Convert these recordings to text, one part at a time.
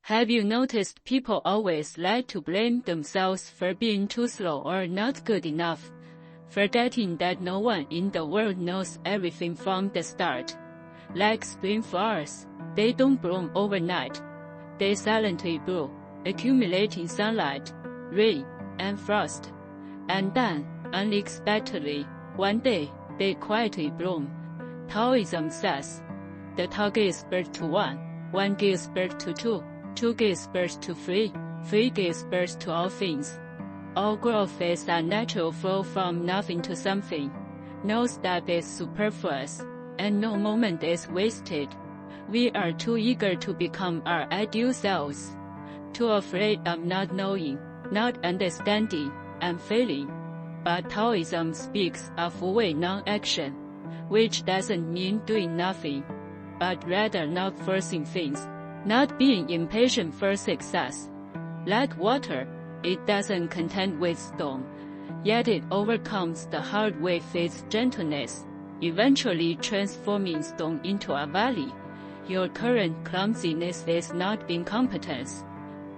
Have you noticed people always like to blame themselves for being too slow or not good enough, forgetting that no one in the world knows everything from the start? Like spring flowers, they don't bloom overnight. They silently bloom, accumulating sunlight, rain, and frost. And then, unexpectedly, one day, they quietly bloom. Taoism says, the Tao gives birth to one, one gives birth to two, two gives birth to three, three gives birth to all things. All growth is a natural flow from nothing to something. No step is superfluous, and no moment is wasted. We are too eager to become our ideal selves, too afraid of not knowing, not understanding, and failing. But Taoism speaks of wu-wei non-action, which doesn't mean doing nothing, but rather not forcing things, not being impatient for success. Like water, it doesn't contend with storm, yet it overcomes the hard with its gentleness, eventually transforming stone into a valley. Your current clumsiness is not incompetence,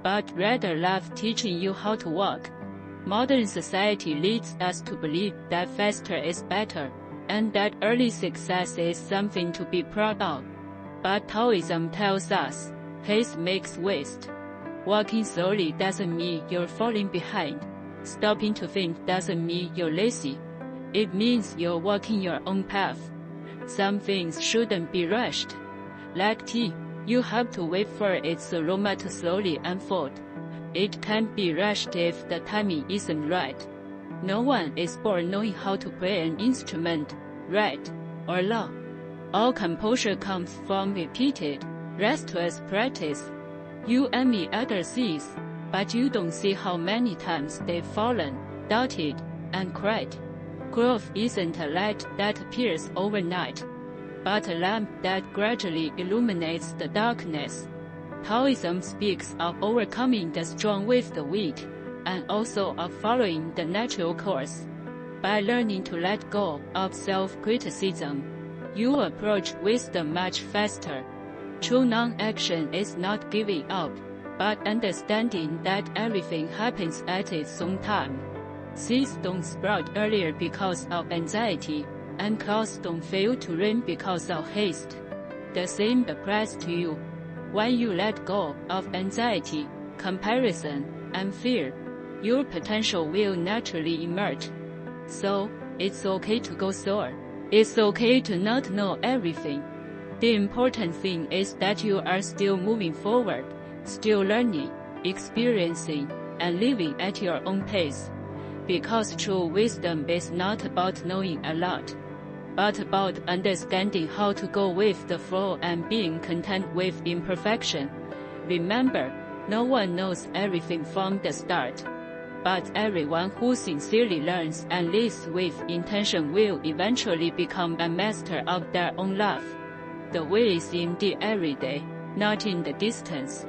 but rather love teaching you how to walk. Modern society leads us to believe that faster is better, and that early success is something to be proud of. But Taoism tells us, haste makes waste. Walking slowly doesn't mean you're falling behind. Stopping to think doesn't mean you're lazy. It means you're walking your own path. Some things shouldn't be rushed. Like tea, you have to wait for its aroma to slowly unfold. It can't be rushed if the timing isn't right. No one is born knowing how to play an instrument, right or wrong. All composure comes from repeated, restless practice. You envy other seeds, but you don't see how many times they've fallen, doubted, and cried. Growth isn't a light that appears overnight, but a lamp that gradually illuminates the darkness. Taoism speaks of overcoming the strong with the weak, and also of following the natural course. By learning to let go of self-criticism, you approach wisdom much faster. True non-action is not giving up, but understanding that everything happens at its own time. Seeds don't sprout earlier because of anxiety, and clouds don't fail to rain because of haste. The same applies to you. When you let go of anxiety, comparison, and fear, your potential will naturally emerge. So, it's okay to go slower. It's okay to not know everything. The important thing is that you are still moving forward, still learning, experiencing, and living at your own pace. Because true wisdom is not about knowing a lot, but about understanding how to go with the flow and being content with imperfection. Remember, no one knows everything from the start, but everyone who sincerely learns and lives with intention will eventually become a master of their own life. The way is in the everyday, not in the distance.